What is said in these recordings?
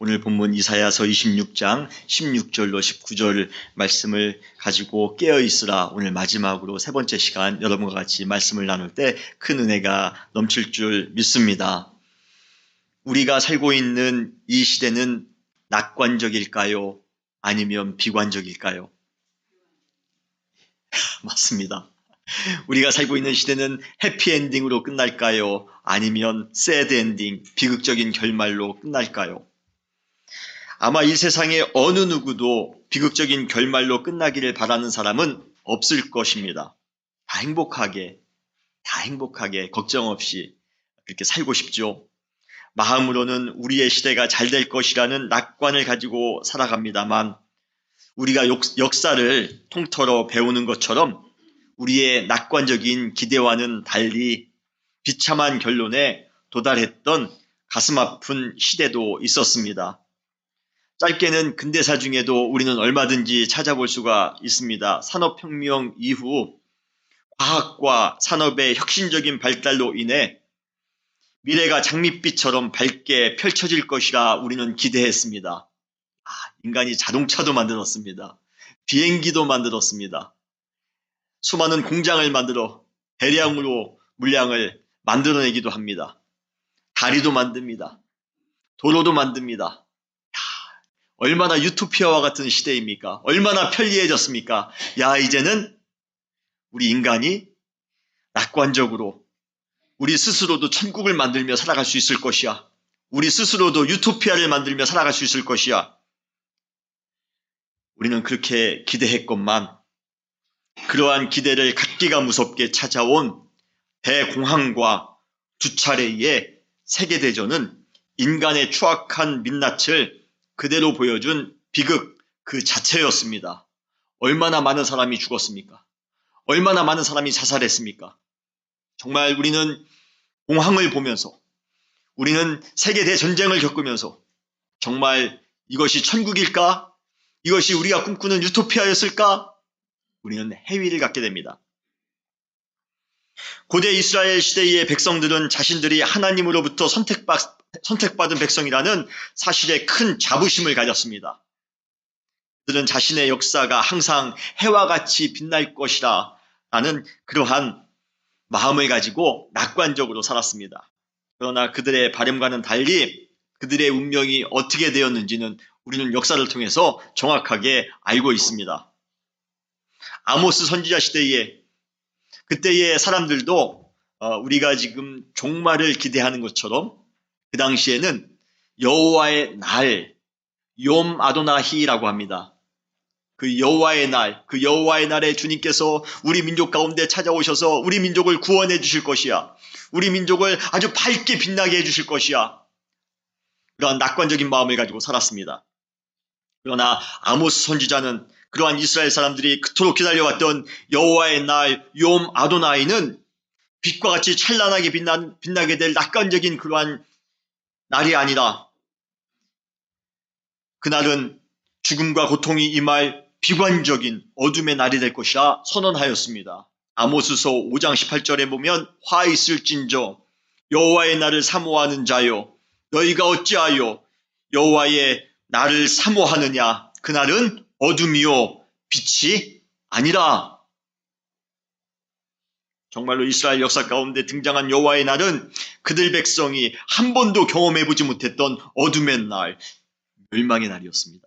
오늘 본문 이사야서 26장 16절로 19절 말씀을 가지고 깨어있으라. 오늘 마지막으로 세 번째 시간 여러분과 같이 말씀을 나눌 때 큰 은혜가 넘칠 줄 믿습니다. 우리가 살고 있는 이 시대는 낙관적일까요? 아니면 비관적일까요? 맞습니다. 우리가 살고 있는 시대는 해피엔딩으로 끝날까요? 아니면 새드 엔딩, 비극적인 결말로 끝날까요? 아마 이 세상에 어느 누구도 비극적인 결말로 끝나기를 바라는 사람은 없을 것입니다. 다 행복하게 걱정 없이 그렇게 살고 싶죠. 마음으로는 우리의 시대가 잘 될 것이라는 낙관을 가지고 살아갑니다만 우리가 역사를 통틀어 배우는 것처럼 우리의 낙관적인 기대와는 달리 비참한 결론에 도달했던 가슴 아픈 시대도 있었습니다. 짧게는 근대사 중에도 우리는 얼마든지 찾아볼 수가 있습니다. 산업혁명 이후 과학과 산업의 혁신적인 발달로 인해 미래가 장밋빛처럼 밝게 펼쳐질 것이라 우리는 기대했습니다. 인간이 자동차도 만들었습니다. 비행기도 만들었습니다. 수많은 공장을 만들어 대량으로 물량을 만들어내기도 합니다. 다리도 만듭니다. 도로도 만듭니다. 얼마나 유토피아와 같은 시대입니까? 얼마나 편리해졌습니까? 이제는 우리 인간이 낙관적으로 우리 스스로도 천국을 만들며 살아갈 수 있을 것이야. 우리 스스로도 유토피아를 만들며 살아갈 수 있을 것이야. 우리는 그렇게 기대했건만 그러한 기대를 갖기가 무섭게 찾아온 대공황과 두 차례의 세계대전은 인간의 추악한 민낯을 그대로 보여준 비극 그 자체였습니다. 얼마나 많은 사람이 죽었습니까? 얼마나 많은 사람이 자살했습니까? 정말 우리는 공황을 보면서 우리는 세계대전쟁을 겪으면서 정말 이것이 천국일까? 이것이 우리가 꿈꾸는 유토피아였을까? 우리는 해위를 갖게 됩니다. 고대 이스라엘 시대의 백성들은 자신들이 하나님으로부터 선택받은 백성이라는 사실에 큰 자부심을 가졌습니다. 그들은 자신의 역사가 항상 해와 같이 빛날 것이라 라는 그러한 마음을 가지고 낙관적으로 살았습니다. 그러나 그들의 바람과는 달리 그들의 운명이 어떻게 되었는지는 우리는 역사를 통해서 정확하게 알고 있습니다. 아모스 선지자 시대에 그때의 사람들도 우리가 지금 종말을 기대하는 것처럼 그 당시에는 여호와의 날, 욤 아도나히라고 합니다. 그 여호와의 날에 주님께서 우리 민족 가운데 찾아오셔서 우리 민족을 구원해 주실 것이야. 우리 민족을 아주 밝게 빛나게 해 주실 것이야. 그러한 낙관적인 마음을 가지고 살았습니다. 그러나 아모스 선지자는 그러한 이스라엘 사람들이 그토록 기다려왔던 여호와의 날, 욤 아도나히는 빛과 같이 찬란하게 빛나게 될 낙관적인 그러한 날이 아니라 그날은 죽음과 고통이 임할 비관적인 어둠의 날이 될 것이라 선언하였습니다. 아모스서 5장 18절에 보면 화 있을진저 여호와의 날을 사모하는 자여 너희가 어찌하여 여호와의 날을 사모하느냐 그날은 어둠이요 빛이 아니라. 정말로 이스라엘 역사 가운데 등장한 여호와의 날은 그들 백성이 한 번도 경험해보지 못했던 어둠의 날, 멸망의 날이었습니다.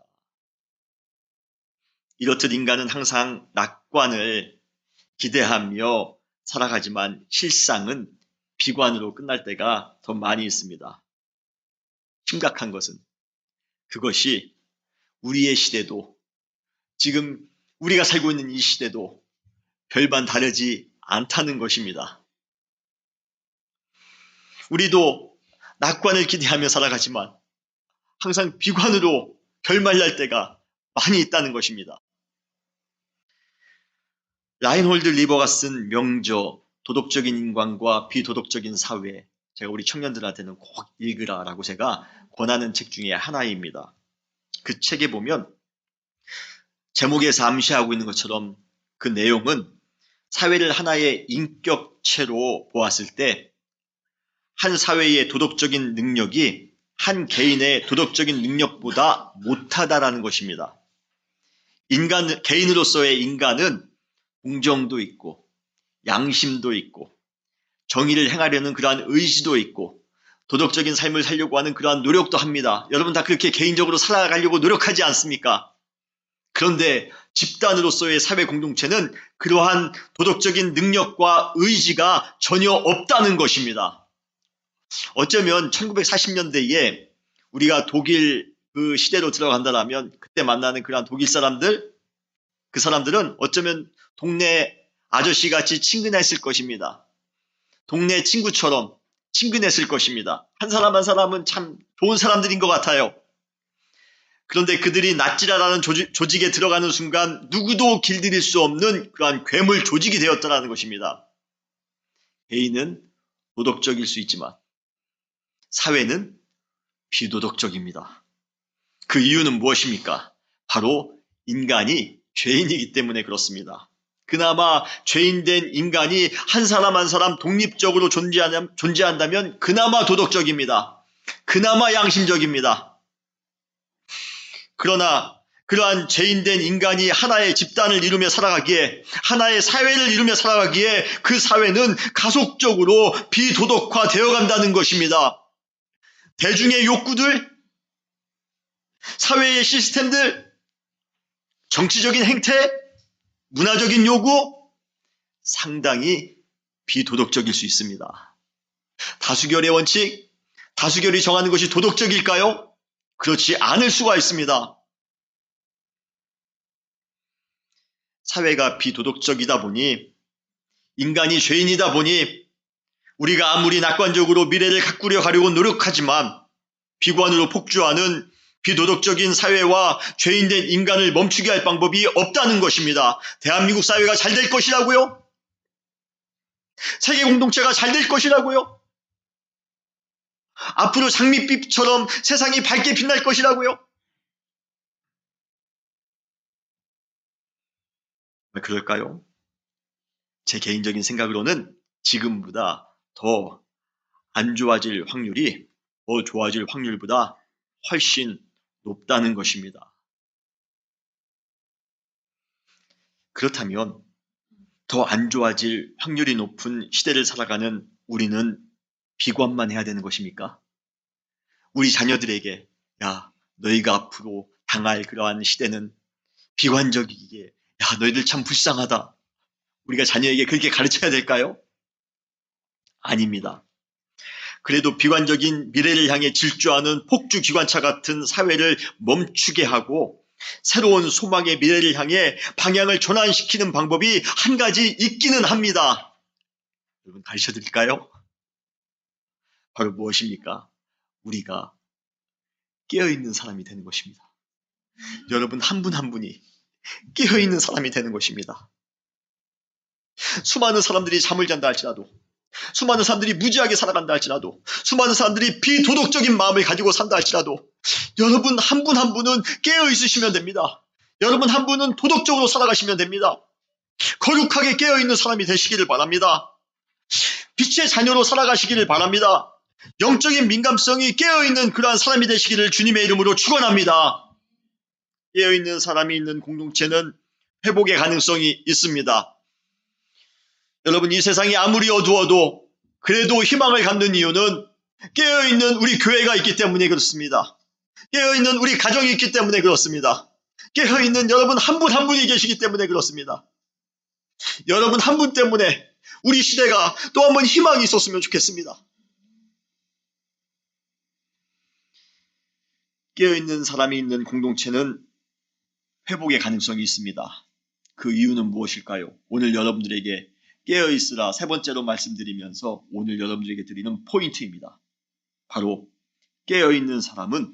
이렇듯 인간은 항상 낙관을 기대하며 살아가지만 실상은 비관으로 끝날 때가 더 많이 있습니다. 심각한 것은 그것이 우리의 시대도 지금 우리가 살고 있는 이 시대도 별반 다르지 않다는 것입니다. 우리도 낙관을 기대하며 살아가지만 항상 비관으로 결말날 때가 많이 있다는 것입니다. 라인홀드 리버가 쓴 명저 도덕적인 인간과 비도덕적인 사회, 제가 우리 청년들한테는 꼭 읽으라라고 제가 권하는 책 중에 하나입니다. 그 책에 보면 제목에서 암시하고 있는 것처럼 그 내용은 사회를 하나의 인격체로 보았을 때 한 사회의 도덕적인 능력이 한 개인의 도덕적인 능력보다 못하다라는 것입니다. 개인으로서의 인간은 공정도 있고 양심도 있고 정의를 행하려는 그러한 의지도 있고 도덕적인 삶을 살려고 하는 그러한 노력도 합니다. 여러분 다 그렇게 개인적으로 살아가려고 노력하지 않습니까? 그런데 집단으로서의 사회 공동체는 그러한 도덕적인 능력과 의지가 전혀 없다는 것입니다. 어쩌면 1940년대에 우리가 독일 그 시대로 들어간다면 그때 만나는 그러한 독일 사람들, 그 사람들은 어쩌면 동네 아저씨같이 친근했을 것입니다. 동네 친구처럼 친근했을 것입니다. 한 사람 한 사람은 참 좋은 사람들인 것 같아요. 그런데 그들이 나치라라는 조직에 들어가는 순간 누구도 길들일 수 없는 그러한 괴물 조직이 되었다는 것입니다. 개인은 도덕적일 수 있지만 사회는 비도덕적입니다. 그 이유는 무엇입니까? 바로 인간이 죄인이기 때문에 그렇습니다. 그나마 죄인된 인간이 한 사람 한 사람 독립적으로 존재한다면 그나마 도덕적입니다. 그나마 양심적입니다. 그러나 그러한 죄인된 인간이 하나의 집단을 이루며 살아가기에, 하나의 사회를 이루며 살아가기에 그 사회는 가속적으로 비도덕화되어 간다는 것입니다. 대중의 욕구들, 사회의 시스템들, 정치적인 행태, 문화적인 요구, 상당히 비도덕적일 수 있습니다. 다수결의 원칙, 다수결이 정하는 것이 도덕적일까요? 그렇지 않을 수가 있습니다. 사회가 비도덕적이다 보니, 인간이 죄인이다 보니 우리가 아무리 낙관적으로 미래를 가꾸려 가려고 노력하지만 비관으로 폭주하는 비도덕적인 사회와 죄인된 인간을 멈추게 할 방법이 없다는 것입니다. 대한민국 사회가 잘 될 것이라고요? 세계 공동체가 잘 될 것이라고요? 앞으로 장밋빛처럼 세상이 밝게 빛날 것이라고요? 왜 그럴까요? 제 개인적인 생각으로는 지금보다 더 안 좋아질 확률이 더 좋아질 확률보다 훨씬 높다는 것입니다. 그렇다면 더 안 좋아질 확률이 높은 시대를 살아가는 우리는 비관만 해야 되는 것입니까? 우리 자녀들에게 야, 너희가 앞으로 당할 그러한 시대는 비관적이기에 야, 너희들 참 불쌍하다. 우리가 자녀에게 그렇게 가르쳐야 될까요? 아닙니다. 그래도 비관적인 미래를 향해 질주하는 폭주 기관차 같은 사회를 멈추게 하고 새로운 소망의 미래를 향해 방향을 전환시키는 방법이 한 가지 있기는 합니다. 여러분 가르쳐 드릴까요? 바로 무엇입니까? 우리가 깨어있는 사람이 되는 것입니다. 여러분 한 분 한 분이 깨어있는 사람이 되는 것입니다. 수많은 사람들이 잠을 잔다 할지라도, 수많은 사람들이 무지하게 살아간다 할지라도, 수많은 사람들이 비도덕적인 마음을 가지고 산다 할지라도 여러분 한 분 한 분은 깨어있으시면 됩니다. 여러분 한 분은 도덕적으로 살아가시면 됩니다. 거룩하게 깨어있는 사람이 되시기를 바랍니다. 빛의 자녀로 살아가시기를 바랍니다. 영적인 민감성이 깨어있는 그러한 사람이 되시기를 주님의 이름으로 축원합니다. 깨어있는 사람이 있는 공동체는 회복의 가능성이 있습니다. 여러분 이 세상이 아무리 어두워도 그래도 희망을 갖는 이유는 깨어있는 우리 교회가 있기 때문에 그렇습니다. 깨어있는 우리 가정이 있기 때문에 그렇습니다. 깨어있는 여러분 한 분 한 분이 계시기 때문에 그렇습니다. 여러분 한 분 때문에 우리 시대가 또 한 번 희망이 있었으면 좋겠습니다. 깨어있는 사람이 있는 공동체는 회복의 가능성이 있습니다. 그 이유는 무엇일까요? 오늘 여러분들에게 깨어있으라 세 번째로 말씀드리면서 오늘 여러분들에게 드리는 포인트입니다. 바로 깨어있는 사람은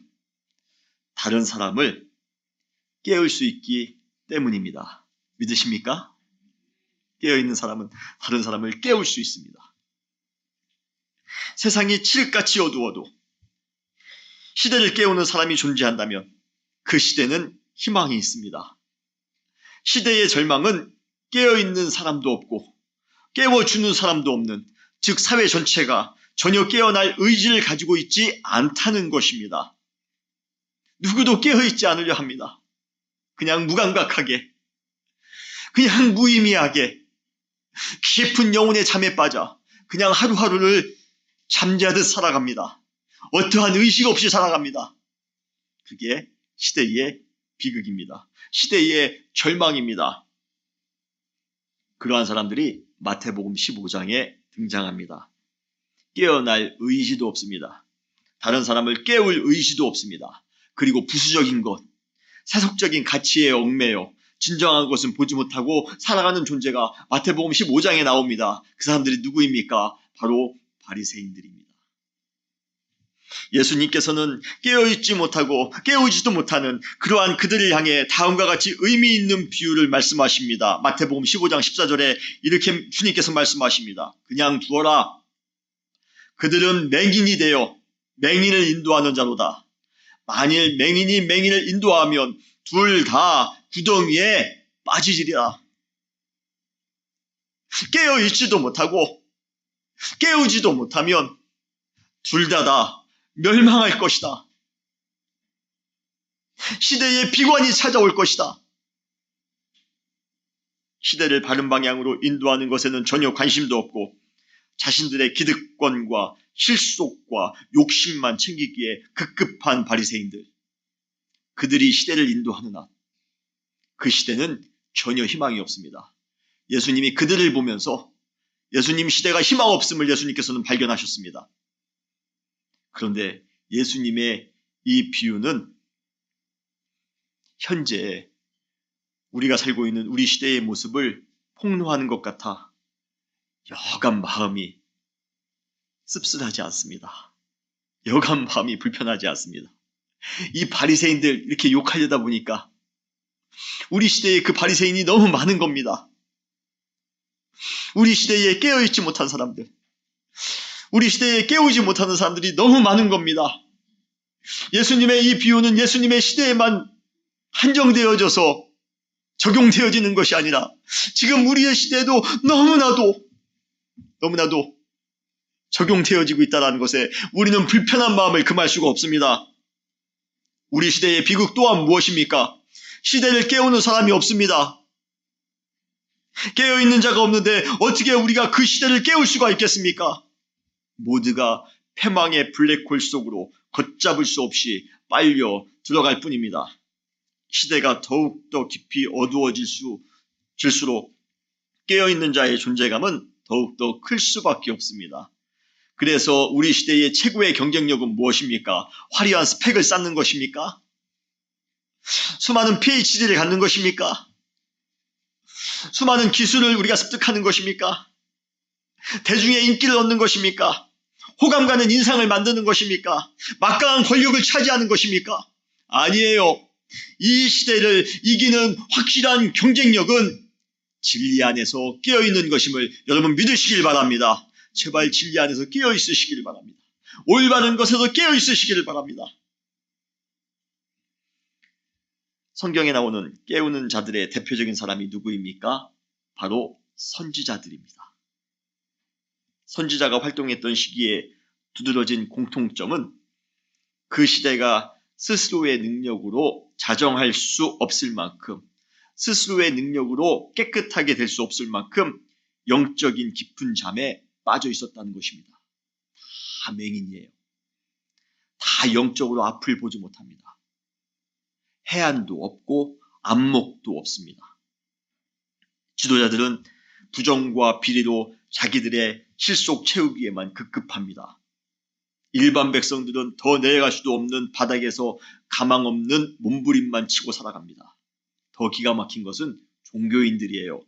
다른 사람을 깨울 수 있기 때문입니다. 믿으십니까? 깨어있는 사람은 다른 사람을 깨울 수 있습니다. 세상이 칠흑같이 어두워도 시대를 깨우는 사람이 존재한다면 그 시대는 희망이 있습니다. 시대의 절망은 깨어있는 사람도 없고 깨워주는 사람도 없는, 즉 사회 전체가 전혀 깨어날 의지를 가지고 있지 않다는 것입니다. 누구도 깨어있지 않으려 합니다. 그냥 무감각하게, 그냥 무의미하게 깊은 영혼의 잠에 빠져 그냥 하루하루를 잠자듯 살아갑니다. 어떠한 의식 없이 살아갑니다. 그게 시대의 비극입니다. 시대의 절망입니다. 그러한 사람들이 마태복음 15장에 등장합니다. 깨어날 의지도 없습니다. 다른 사람을 깨울 의지도 없습니다. 그리고 부수적인 것, 세속적인 가치에 얽매여 진정한 것은 보지 못하고 살아가는 존재가 마태복음 15장에 나옵니다. 그 사람들이 누구입니까? 바로 바리새인들입니다. 예수님께서는 깨어있지 못하고 깨우지도 못하는 그러한 그들을 향해 다음과 같이 의미 있는 비유를 말씀하십니다. 마태복음 15장 14절에 이렇게 주님께서 말씀하십니다. 그냥 두어라. 그들은 맹인이 되어 맹인을 인도하는 자로다. 만일 맹인이 맹인을 인도하면 둘 다 구덩이에 빠지리라. 깨어있지도 못하고 깨우지도 못하면 둘 다 멸망할 것이다. 시대의 비관이 찾아올 것이다. 시대를 바른 방향으로 인도하는 것에는 전혀 관심도 없고 자신들의 기득권과 실속과 욕심만 챙기기에 급급한 바리새인들, 그들이 시대를 인도하는 한 그 시대는 전혀 희망이 없습니다. 예수님이 그들을 보면서 예수님 시대가 희망 없음을 예수님께서는 발견하셨습니다. 그런데 예수님의 이 비유는 현재 우리가 살고 있는 우리 시대의 모습을 폭로하는 것 같아 여간 마음이 씁쓸하지 않습니다. 여간 마음이 불편하지 않습니다. 이 바리새인들 이렇게 욕하려다 보니까 우리 시대에 그 바리새인이 너무 많은 겁니다. 우리 시대에 깨어있지 못한 사람들, 우리 시대에 깨우지 못하는 사람들이 너무 많은 겁니다. 예수님의 이 비유는 예수님의 시대에만 한정되어져서 적용되어지는 것이 아니라 지금 우리의 시대에도 너무나도 적용되어지고 있다는 것에 우리는 불편한 마음을 금할 수가 없습니다. 우리 시대의 비극 또한 무엇입니까? 시대를 깨우는 사람이 없습니다. 깨어있는 자가 없는데 어떻게 우리가 그 시대를 깨울 수가 있겠습니까? 모두가 패망의 블랙홀 속으로 걷잡을 수 없이 빨려 들어갈 뿐입니다. 시대가 더욱더 깊이 어두워질수록 깨어있는 자의 존재감은 더욱더 클 수밖에 없습니다. 그래서 우리 시대의 최고의 경쟁력은 무엇입니까? 화려한 스펙을 쌓는 것입니까? 수많은 PhD를 갖는 것입니까? 수많은 기술을 우리가 습득하는 것입니까? 대중의 인기를 얻는 것입니까? 호감 가는 인상을 만드는 것입니까? 막강한 권력을 차지하는 것입니까? 아니에요. 이 시대를 이기는 확실한 경쟁력은 진리 안에서 깨어있는 것임을 여러분 믿으시길 바랍니다. 제발 진리 안에서 깨어있으시길 바랍니다. 올바른 것에서 깨어있으시기를 바랍니다. 성경에 나오는 깨우는 자들의 대표적인 사람이 누구입니까? 바로 선지자들입니다. 선지자가 활동했던 시기에 두드러진 공통점은 그 시대가 스스로의 능력으로 자정할 수 없을 만큼, 스스로의 능력으로 깨끗하게 될 수 없을 만큼 영적인 깊은 잠에 빠져 있었다는 것입니다. 다 맹인이에요. 다 영적으로 앞을 보지 못합니다. 해안도 없고 안목도 없습니다. 지도자들은 부정과 비리로 자기들의 실속 채우기에만 급급합니다. 일반 백성들은 더 내려갈 수도 없는 바닥에서 가망 없는 몸부림만 치고 살아갑니다. 더 기가 막힌 것은 종교인들이에요.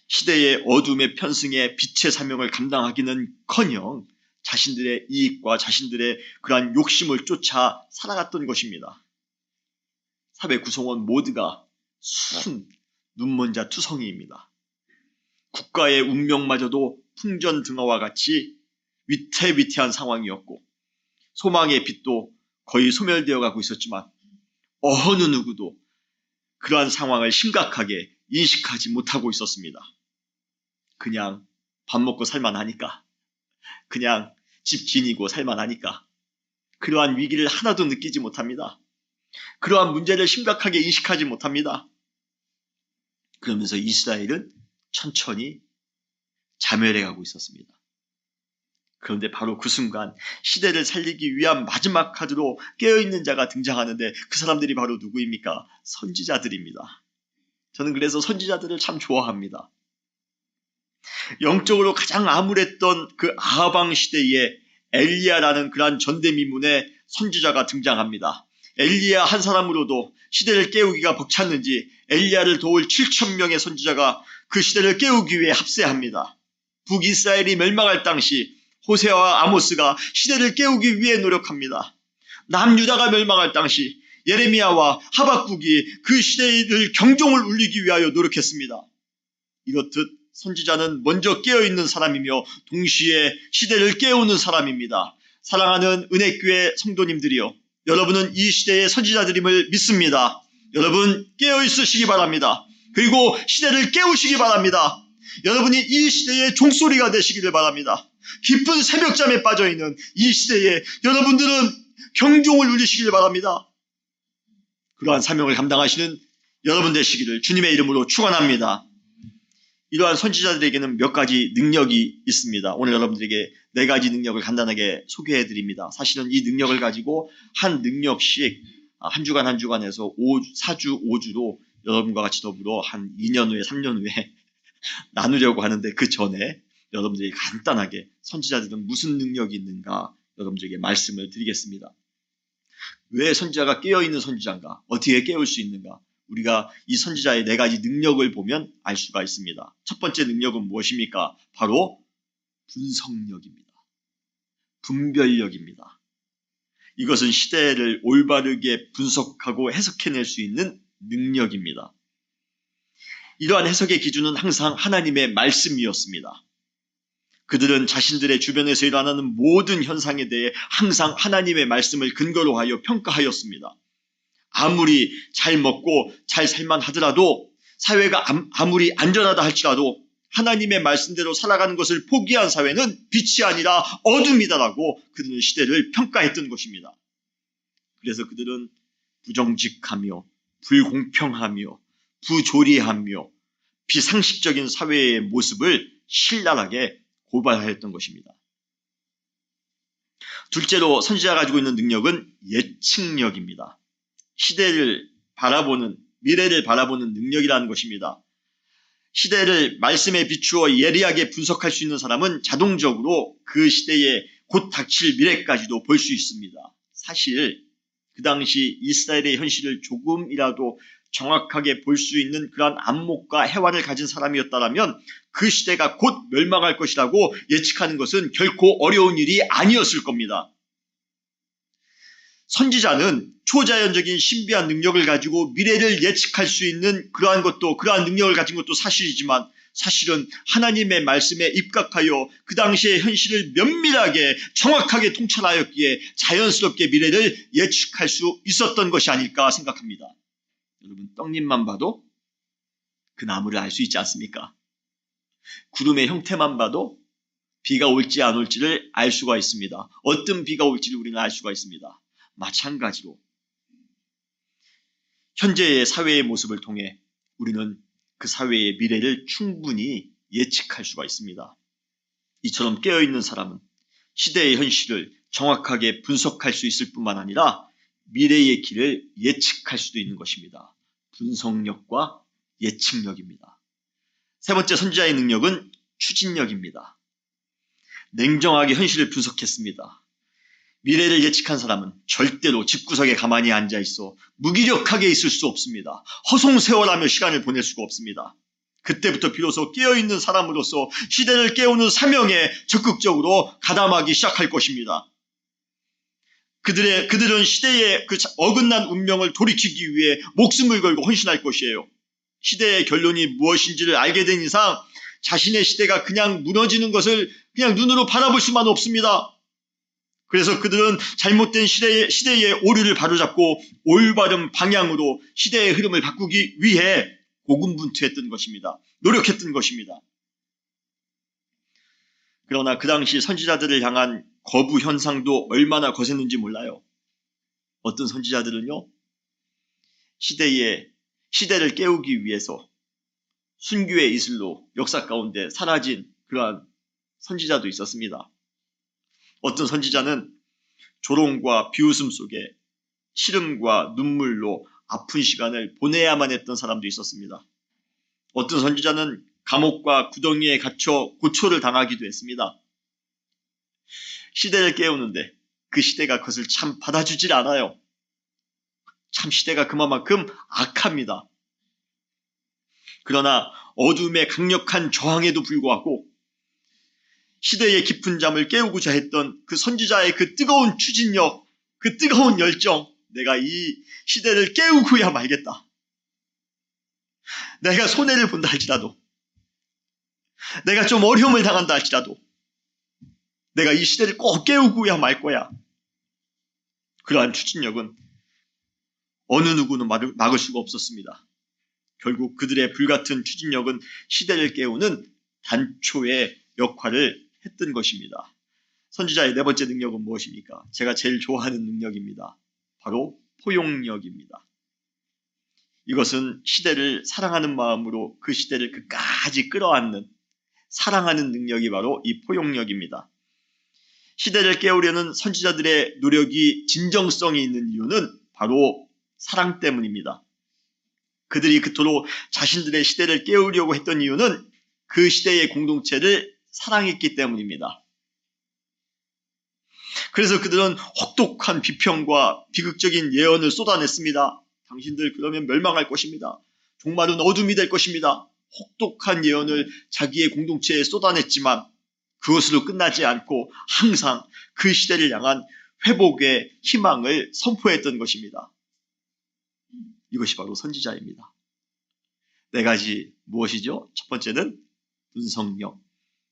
시대의 어둠의 편승에 빛의 사명을 감당하기는커녕 자신들의 이익과 자신들의 그러한 욕심을 쫓아 살아갔던 것입니다. 사회 구성원 모두가 순 눈먼자 투성이입니다. 국가의 운명마저도 풍전등화와 같이 위태위태한 상황이었고 소망의 빛도 거의 소멸되어 가고 있었지만 어느 누구도 그러한 상황을 심각하게 인식하지 못하고 있었습니다. 그냥 밥 먹고 살만하니까, 그냥 집 지니고 살만하니까 그러한 위기를 하나도 느끼지 못합니다. 그러한 문제를 심각하게 인식하지 못합니다. 그러면서 이스라엘은 천천히 자멸해 가고 있었습니다. 그런데 바로 그 순간 시대를 살리기 위한 마지막 카드로 깨어있는 자가 등장하는데 그 사람들이 바로 누구입니까? 선지자들입니다. 저는 그래서 선지자들을 참 좋아합니다. 영적으로 가장 암울했던 그 아하방 시대에 엘리야라는 그러한 전대미문의 선지자가 등장합니다. 엘리야 한 사람으로도 시대를 깨우기가 벅찼는지 엘리야를 도울 7,000명의 선지자가 그 시대를 깨우기 위해 합세합니다. 북이스라엘이 멸망할 당시 호세아와 아모스가 시대를 깨우기 위해 노력합니다. 남유다가 멸망할 당시 예레미야와 하박국이 그 시대를 경종을 울리기 위하여 노력했습니다. 이렇듯 선지자는 먼저 깨어있는 사람이며 동시에 시대를 깨우는 사람입니다. 사랑하는 은혜교회 성도님들이요, 여러분은 이 시대의 선지자들임을 믿습니다. 여러분 깨어있으시기 바랍니다. 그리고 시대를 깨우시기 바랍니다. 여러분이 이 시대의 종소리가 되시기를 바랍니다. 깊은 새벽잠에 빠져있는 이 시대에 여러분들은 경종을 울리시기를 바랍니다. 그러한 사명을 감당하시는 여러분 되시기를 주님의 이름으로 축원합니다. 이러한 선지자들에게는 몇 가지 능력이 있습니다. 오늘 여러분들에게 4가지 능력을 간단하게 소개해드립니다. 사실은 이 능력을 가지고 한 능력씩 한 주간 한 주간에서 4주 5주로 여러분과 같이 더불어 한 2년 후에 3년 후에 나누려고 하는데, 그 전에 여러분들이 간단하게 선지자들은 무슨 능력이 있는가 여러분들에게 말씀을 드리겠습니다. 왜 선지자가 깨어있는 선지자인가? 어떻게 깨울 수 있는가? 우리가 이 선지자의 4가지 능력을 보면 알 수가 있습니다. 첫 번째 능력은 무엇입니까? 바로 분석력입니다. 분별력입니다. 이것은 시대를 올바르게 분석하고 해석해낼 수 있는 능력입니다. 이러한 해석의 기준은 항상 하나님의 말씀이었습니다. 그들은 자신들의 주변에서 일어나는 모든 현상에 대해 항상 하나님의 말씀을 근거로 하여 평가하였습니다. 아무리 잘 먹고 잘 살만 하더라도, 사회가 아무리 안전하다 할지라도 하나님의 말씀대로 살아가는 것을 포기한 사회는 빛이 아니라 어둠이다라고 그들은 시대를 평가했던 것입니다. 그래서 그들은 부정직하며 불공평하며 부조리하며 비상식적인 사회의 모습을 신랄하게 고발하였던 것입니다. 둘째로 선지자가 가지고 있는 능력은 예측력입니다. 시대를 바라보는, 미래를 바라보는 능력이라는 것입니다. 시대를 말씀에 비추어 예리하게 분석할 수 있는 사람은 자동적으로 그 시대에 곧 닥칠 미래까지도 볼 수 있습니다. 사실 그 당시 이스라엘의 현실을 조금이라도 정확하게 볼 수 있는 그러한 안목과 해완을 가진 사람이었다면 그 시대가 곧 멸망할 것이라고 예측하는 것은 결코 어려운 일이 아니었을 겁니다. 선지자는 초자연적인 신비한 능력을 가지고 미래를 예측할 수 있는 그러한 능력을 가진 것도 사실이지만, 사실은 하나님의 말씀에 입각하여 그 당시의 현실을 면밀하게 정확하게 통찰하였기에 자연스럽게 미래를 예측할 수 있었던 것이 아닐까 생각합니다. 여러분, 떡잎만 봐도 그 나무를 알 수 있지 않습니까? 구름의 형태만 봐도 비가 올지 안 올지를 알 수가 있습니다. 어떤 비가 올지를 우리는 알 수가 있습니다. 마찬가지로 현재의 사회의 모습을 통해 우리는 그 사회의 미래를 충분히 예측할 수가 있습니다. 이처럼 깨어있는 사람은 시대의 현실을 정확하게 분석할 수 있을 뿐만 아니라 미래의 길을 예측할 수도 있는 것입니다. 분석력과 예측력입니다. 세 번째 선지자의 능력은 추진력입니다. 냉정하게 현실을 분석했습니다. 미래를 예측한 사람은 절대로 집구석에 가만히 앉아있어 무기력하게 있을 수 없습니다. 허송세월하며 시간을 보낼 수가 없습니다. 그때부터 비로소 깨어있는 사람으로서 시대를 깨우는 사명에 적극적으로 가담하기 시작할 것입니다. 그들은 시대의 그 어긋난 운명을 돌이키기 위해 목숨을 걸고 헌신할 것이에요. 시대의 결론이 무엇인지를 알게 된 이상 자신의 시대가 그냥 무너지는 것을 그냥 눈으로 바라볼 수만 없습니다. 그래서 그들은 잘못된 시대의 오류를 바로잡고 올바른 방향으로 시대의 흐름을 바꾸기 위해 고군분투했던 것입니다. 노력했던 것입니다. 그러나 그 당시 선지자들을 향한 거부 현상도 얼마나 거셌는지 몰라요. 어떤 선지자들은요, 시대를 깨우기 위해서 순교의 이슬로 역사 가운데 사라진 그러한 선지자도 있었습니다. 어떤 선지자는 조롱과 비웃음 속에 시름과 눈물로 아픈 시간을 보내야만 했던 사람도 있었습니다. 어떤 선지자는 감옥과 구덩이에 갇혀 고초를 당하기도 했습니다. 시대를 깨우는데 그 시대가 그것을 참 받아주질 않아요. 참 시대가 그만큼 악합니다. 그러나 어둠의 강력한 저항에도 불구하고 시대의 깊은 잠을 깨우고자 했던 그 선지자의 그 뜨거운 추진력, 그 뜨거운 열정, 내가 이 시대를 깨우고야 말겠다. 내가 손해를 본다 할지라도, 내가 좀 어려움을 당한다 할지라도 내가 이 시대를 꼭 깨우고야 말 거야. 그러한 추진력은 어느 누구는 막을 수가 없었습니다. 결국 그들의 불같은 추진력은 시대를 깨우는 단초의 역할을 했던 것입니다. 선지자의 네 번째 능력은 무엇입니까? 제가 제일 좋아하는 능력입니다. 바로 포용력입니다. 이것은 시대를 사랑하는 마음으로 그 시대를 끝까지 끌어안는 사랑하는 능력이 바로 이 포용력입니다. 시대를 깨우려는 선지자들의 노력이 진정성이 있는 이유는 바로 사랑 때문입니다. 그들이 그토록 자신들의 시대를 깨우려고 했던 이유는 그 시대의 공동체를 사랑했기 때문입니다. 그래서 그들은 혹독한 비평과 비극적인 예언을 쏟아냈습니다. 당신들 그러면 멸망할 것입니다. 종말은 어둠이 될 것입니다. 혹독한 예언을 자기의 공동체에 쏟아냈지만 그것으로 끝나지 않고 항상 그 시대를 향한 회복의 희망을 선포했던 것입니다. 이것이 바로 선지자입니다. 네 가지 무엇이죠? 첫 번째는 분석력,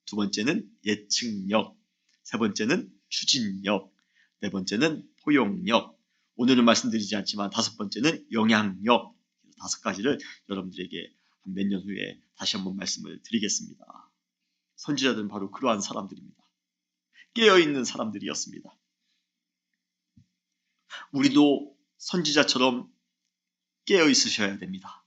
두 번째는 예측력, 세 번째는 추진력, 네 번째는 포용력, 오늘은 말씀드리지 않지만 다섯 번째는 영향력. 다섯 가지를 여러분들에게 몇 년 후에 다시 한번 말씀을 드리겠습니다. 선지자들은 바로 그러한 사람들입니다. 깨어있는 사람들이었습니다. 우리도 선지자처럼 깨어있으셔야 됩니다.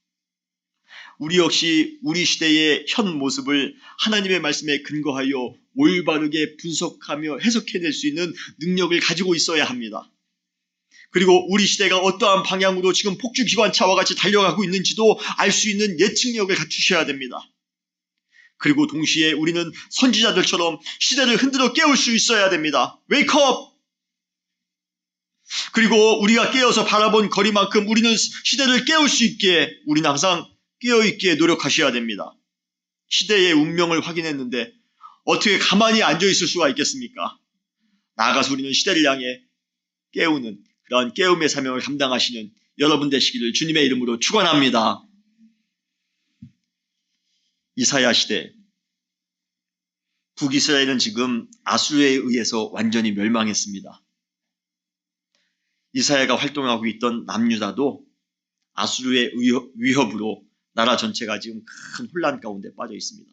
우리 역시 우리 시대의 현 모습을 하나님의 말씀에 근거하여 올바르게 분석하며 해석해낼 수 있는 능력을 가지고 있어야 합니다. 그리고 우리 시대가 어떠한 방향으로 지금 폭주기관차와 같이 달려가고 있는지도 알 수 있는 예측력을 갖추셔야 됩니다. 그리고 동시에 우리는 선지자들처럼 시대를 흔들어 깨울 수 있어야 됩니다. Wake up! 그리고 우리가 깨어서 바라본 거리만큼 우리는 시대를 깨울 수 있기에 우리는 항상 깨어있기에 노력하셔야 됩니다. 시대의 운명을 확인했는데 어떻게 가만히 앉아있을 수가 있겠습니까? 나아가서 우리는 시대를 향해 깨우는 그러한 깨움의 사명을 감당하시는 여러분 되시기를 주님의 이름으로 축원합니다. 이사야 시대, 북이스라엘은 지금 아수르에 의해서 완전히 멸망했습니다. 이사야가 활동하고 있던 남유다도 아수르의 위협으로 나라 전체가 지금 큰 혼란 가운데 빠져 있습니다.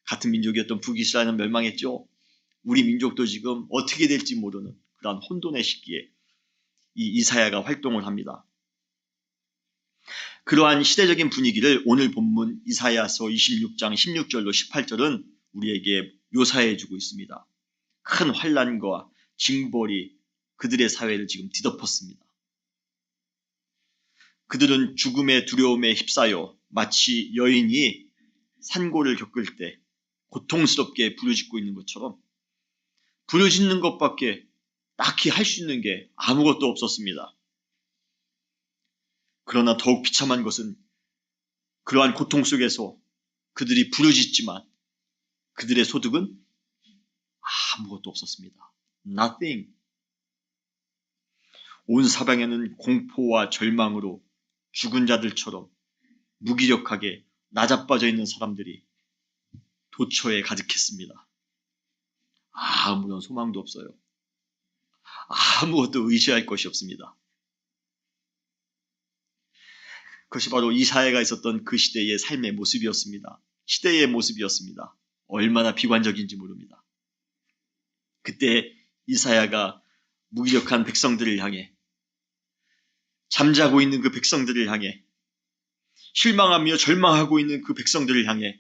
같은 민족이었던 북이스라엘은 멸망했죠. 우리 민족도 지금 어떻게 될지 모르는 그런 혼돈의 시기에 이 이사야가 활동을 합니다. 그러한 시대적인 분위기를 오늘 본문 이사야서 26장 16절로 18절은 우리에게 묘사해주고 있습니다. 큰 환난과 징벌이 그들의 사회를 지금 뒤덮었습니다. 그들은 죽음의 두려움에 휩싸여 마치 여인이 산고를 겪을 때 고통스럽게 부르짖고 있는 것처럼 부르짖는 것밖에 딱히 할 수 있는 게 아무것도 없었습니다. 그러나 더욱 비참한 것은 그러한 고통 속에서 그들이 부르짖지만 그들의 소득은 아무것도 없었습니다. Nothing. 온 사방에는 공포와 절망으로 죽은 자들처럼 무기력하게 나자빠져 있는 사람들이 도처에 가득했습니다. 아무런 소망도 없어요. 아무것도 의지할 것이 없습니다. 그것이 바로 이사야가 있었던 그 시대의 삶의 모습이었습니다. 시대의 모습이었습니다. 얼마나 비관적인지 모릅니다. 그때 이사야가 무기력한 백성들을 향해, 잠자고 있는 그 백성들을 향해, 실망하며 절망하고 있는 그 백성들을 향해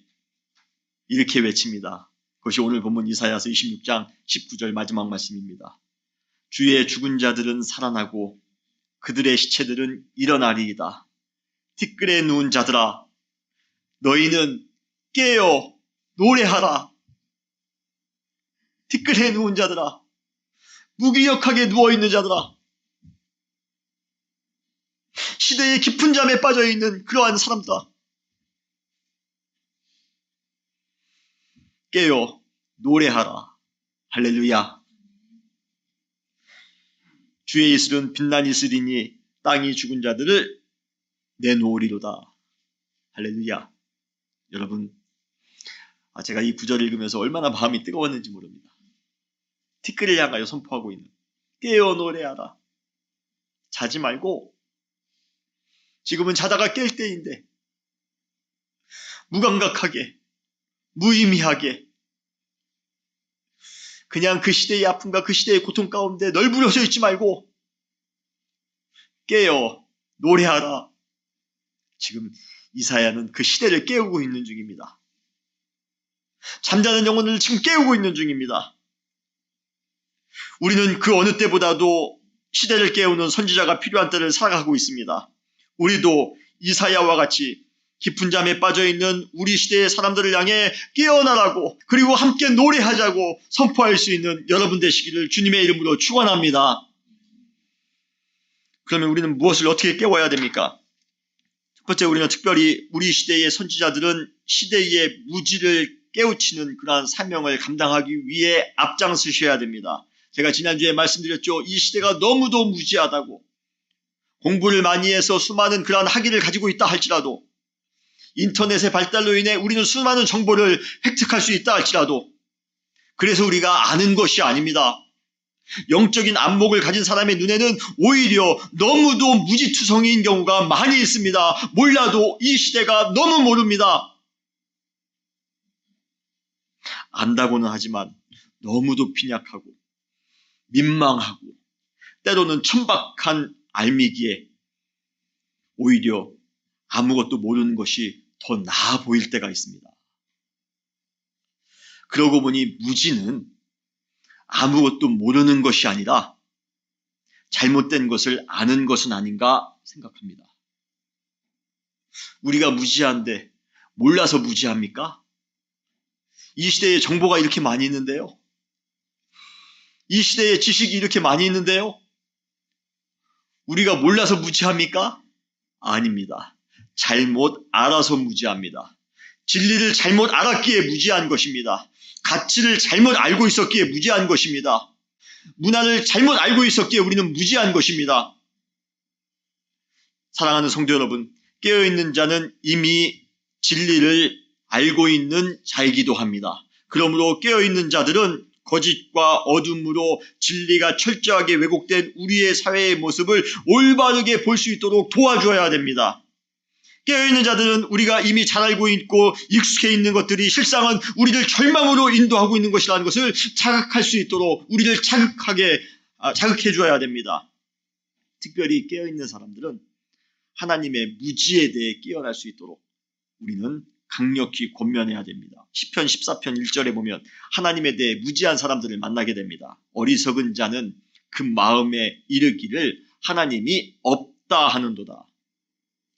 이렇게 외칩니다. 그것이 오늘 본문 이사야서 26장 19절 마지막 말씀입니다. 주의 죽은 자들은 살아나고 그들의 시체들은 일어나리이다. 티끌에 누운 자들아, 너희는 깨어 노래하라. 티끌에 누운 자들아, 무기력하게 누워있는 자들아, 시대의 깊은 잠에 빠져있는 그러한 사람들아, 깨어 노래하라. 할렐루야. 주의 이슬은 빛난 이슬이니 땅이 죽은 자들을 내놓으리로다. 할렐루야. 여러분, 제가 이 구절을 읽으면서 얼마나 마음이 뜨거웠는지 모릅니다. 티끌을 향하여 선포하고 있는, 깨어 노래하라. 자지 말고, 지금은 자다가 깰 때인데 무감각하게, 무의미하게 그냥 그 시대의 아픔과 그 시대의 고통 가운데 널브러져 있지 말고 깨어 노래하라. 지금 이사야는 그 시대를 깨우고 있는 중입니다. 잠자는 영혼을 지금 깨우고 있는 중입니다. 우리는 그 어느 때보다도 시대를 깨우는 선지자가 필요한 때를 살아가고 있습니다. 우리도 이사야와 같이 깊은 잠에 빠져있는 우리 시대의 사람들을 향해 깨어나라고, 그리고 함께 노래하자고 선포할 수 있는 여러분 되시기를 주님의 이름으로 축원합니다. 그러면 우리는 무엇을 어떻게 깨워야 됩니까? 첫 번째, 우리는 특별히 우리 시대의 선지자들은 시대의 무지를 깨우치는 그러한 사명을 감당하기 위해 앞장서셔야 됩니다. 제가 지난주에 말씀드렸죠. 이 시대가 너무도 무지하다고. 공부를 많이 해서 수많은 그러한 학위를 가지고 있다 할지라도, 인터넷의 발달로 인해 우리는 수많은 정보를 획득할 수 있다 할지라도, 그래서 우리가 아는 것이 아닙니다. 영적인 안목을 가진 사람의 눈에는 오히려 너무도 무지투성이인 경우가 많이 있습니다. 몰라도 이 시대가 너무 모릅니다. 안다고는 하지만 너무도 빈약하고 민망하고 때로는 천박한 알미기에 오히려 아무것도 모르는 것이 더 나아 보일 때가 있습니다. 그러고 보니 무지는 아무것도 모르는 것이 아니라 잘못된 것을 아는 것은 아닌가 생각합니다. 우리가 무지한데 몰라서 무지합니까? 이 시대에 정보가 이렇게 많이 있는데요. 이 시대에 지식이 이렇게 많이 있는데요. 우리가 몰라서 무지합니까? 아닙니다. 잘못 알아서 무지합니다. 진리를 잘못 알았기에 무지한 것입니다. 가치를 잘못 알고 있었기에 무지한 것입니다. 문화를 잘못 알고 있었기에 우리는 무지한 것입니다. 사랑하는 성도 여러분, 깨어있는 자는 이미 진리를 알고 있는 자이기도 합니다. 그러므로 깨어있는 자들은 거짓과 어둠으로 진리가 철저하게 왜곡된 우리의 사회의 모습을 올바르게 볼 수 있도록 도와줘야 됩니다. 깨어있는 자들은 우리가 이미 잘 알고 있고 익숙해 있는 것들이 실상은 우리를 절망으로 인도하고 있는 것이라는 것을 자각할 수 있도록 우리를 자극해 줘야 됩니다. 특별히 깨어있는 사람들은 하나님의 무지에 대해 깨어날 수 있도록 우리는 강력히 권면해야 됩니다. 시편 14편 1절에 보면 하나님에 대해 무지한 사람들을 만나게 됩니다. 어리석은 자는 그 마음에 이르기를 하나님이 없다 하는도다.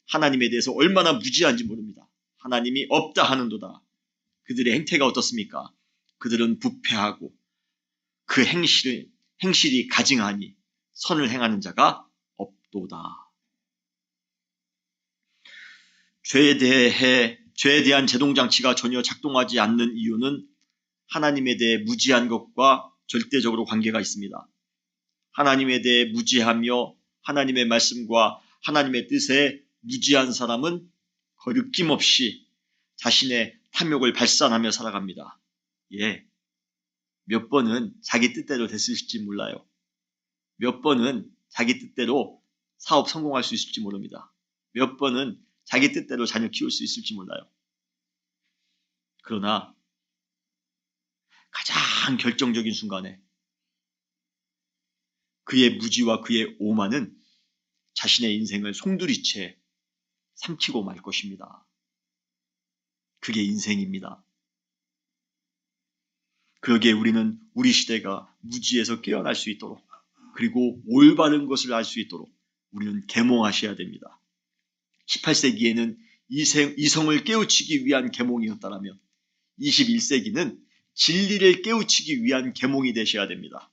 하나님에 대해서 얼마나 무지한지 모릅니다. 하나님이 없다 하는도다. 그들의 행태가 어떻습니까? 그들은 부패하고 그 행실이 가증하니 선을 행하는 자가 없도다. 죄에 대한 제동장치가 전혀 작동하지 않는 이유는 하나님에 대해 무지한 것과 절대적으로 관계가 있습니다. 하나님에 대해 무지하며 하나님의 말씀과 하나님의 뜻에 무지한 사람은 거리낌없이 자신의 탐욕을 발산하며 살아갑니다. 몇 번은 자기 뜻대로 됐을지 몰라요. 몇 번은 자기 뜻대로 사업 성공할 수 있을지 모릅니다. 몇 번은 자기 뜻대로 자녀 키울 수 있을지 몰라요. 그러나 가장 결정적인 순간에 그의 무지와 그의 오만은 자신의 인생을 송두리째 삼키고 말 것입니다. 그게 인생입니다. 그러기에 우리는 우리 시대가 무지에서 깨어날 수 있도록, 그리고 올바른 것을 알 수 있도록 우리는 계몽하셔야 됩니다. 18세기에는 이성을 깨우치기 위한 계몽이었다면 21세기는 진리를 깨우치기 위한 계몽이 되셔야 됩니다.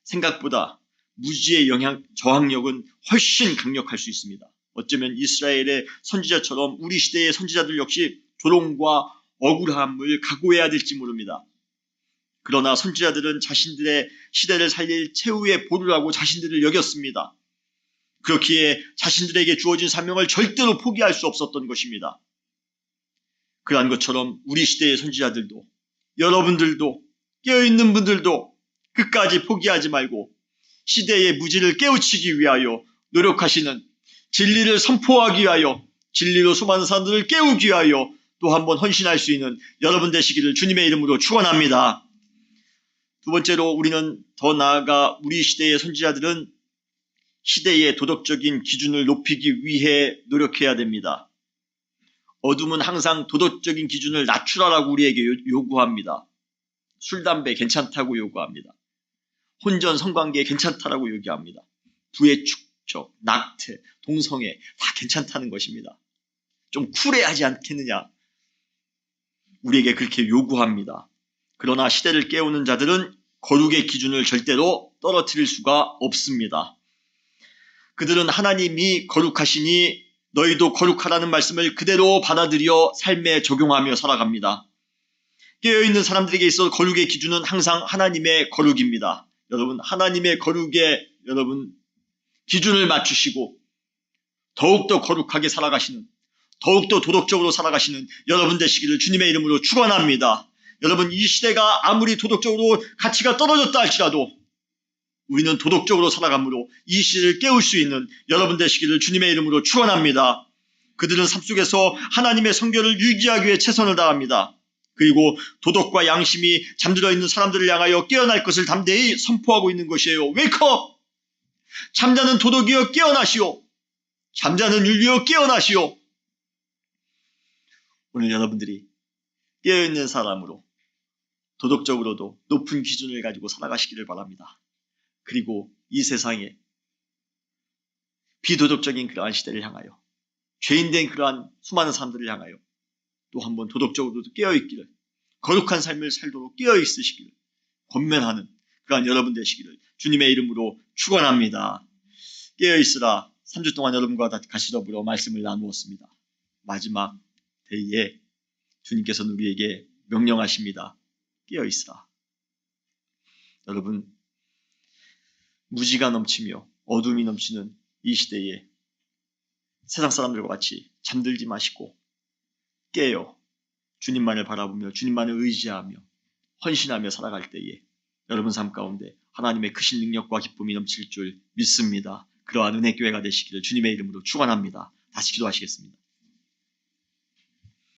생각보다 무지의 저항력은 훨씬 강력할 수 있습니다. 어쩌면 이스라엘의 선지자처럼 우리 시대의 선지자들 역시 조롱과 억울함을 각오해야 될지 모릅니다. 그러나 선지자들은 자신들의 시대를 살릴 최후의 보루라고 자신들을 여겼습니다. 그렇기에 자신들에게 주어진 사명을 절대로 포기할 수 없었던 것입니다. 그러한 것처럼 우리 시대의 선지자들도, 여러분들도, 깨어있는 분들도 끝까지 포기하지 말고 시대의 무지를 깨우치기 위하여 노력하시는, 진리를 선포하기 위하여, 진리로 수많은 사람들을 깨우기 위하여 또 한 번 헌신할 수 있는 여러분 되시기를 주님의 이름으로 축원합니다. 두 번째로, 우리는 더 나아가 우리 시대의 선지자들은 시대의 도덕적인 기준을 높이기 위해 노력해야 됩니다. 어둠은 항상 도덕적인 기준을 낮추라고 우리에게 요구합니다. 술, 담배 괜찮다고 요구합니다. 혼전, 성관계 괜찮다라고 요구합니다. 부의 축적, 낙태, 동성애 다 괜찮다는 것입니다. 좀 쿨해하지 않겠느냐? 우리에게 그렇게 요구합니다. 그러나 시대를 깨우는 자들은 거룩의 기준을 절대로 떨어뜨릴 수가 없습니다. 그들은 하나님이 거룩하시니 너희도 거룩하라는 말씀을 그대로 받아들여 삶에 적용하며 살아갑니다. 깨어있는 사람들에게 있어 거룩의 기준은 항상 하나님의 거룩입니다. 여러분, 하나님의 거룩에 여러분 기준을 맞추시고 더욱더 거룩하게 살아가시는, 더욱더 도덕적으로 살아가시는 여러분 되시기를 주님의 이름으로 축원합니다. 여러분, 이 시대가 아무리 도덕적으로 가치가 떨어졌다 할지라도 우리는 도덕적으로 살아감으로 이 시대를 깨울 수 있는 여러분 되시기를 주님의 이름으로 축원합니다. 그들은 삶 속에서 하나님의 성결을 유지하기 위해 최선을 다합니다. 그리고 도덕과 양심이 잠들어 있는 사람들을 향하여 깨어날 것을 담대히 선포하고 있는 것이에요. 웨이크업! 잠자는 도덕이여 깨어나시오. 잠자는 윤리여 깨어나시오. 오늘 여러분들이 깨어있는 사람으로 도덕적으로도 높은 기준을 가지고 살아가시기를 바랍니다. 그리고 이 세상에 비도덕적인 그러한 시대를 향하여, 죄인된 그러한 수많은 사람들을 향하여 또 한번 도덕적으로도 깨어있기를, 거룩한 삶을 살도록 깨어있으시기를 권면하는 그러한 여러분 되시기를 주님의 이름으로 축원합니다. 깨어있으라. 3주 동안 여러분과 같이 더불어 말씀을 나누었습니다. 마지막 때에 주님께서는 우리에게 명령하십니다. 깨어있으라. 여러분, 무지가 넘치며 어둠이 넘치는 이 시대에 세상 사람들과 같이 잠들지 마시고 깨어 주님만을 바라보며 주님만을 의지하며 헌신하며 살아갈 때에 여러분 삶 가운데 하나님의 크신 능력과 기쁨이 넘칠 줄 믿습니다. 그러한 은혜교회가 되시기를 주님의 이름으로 축원합니다. 다시 기도하시겠습니다.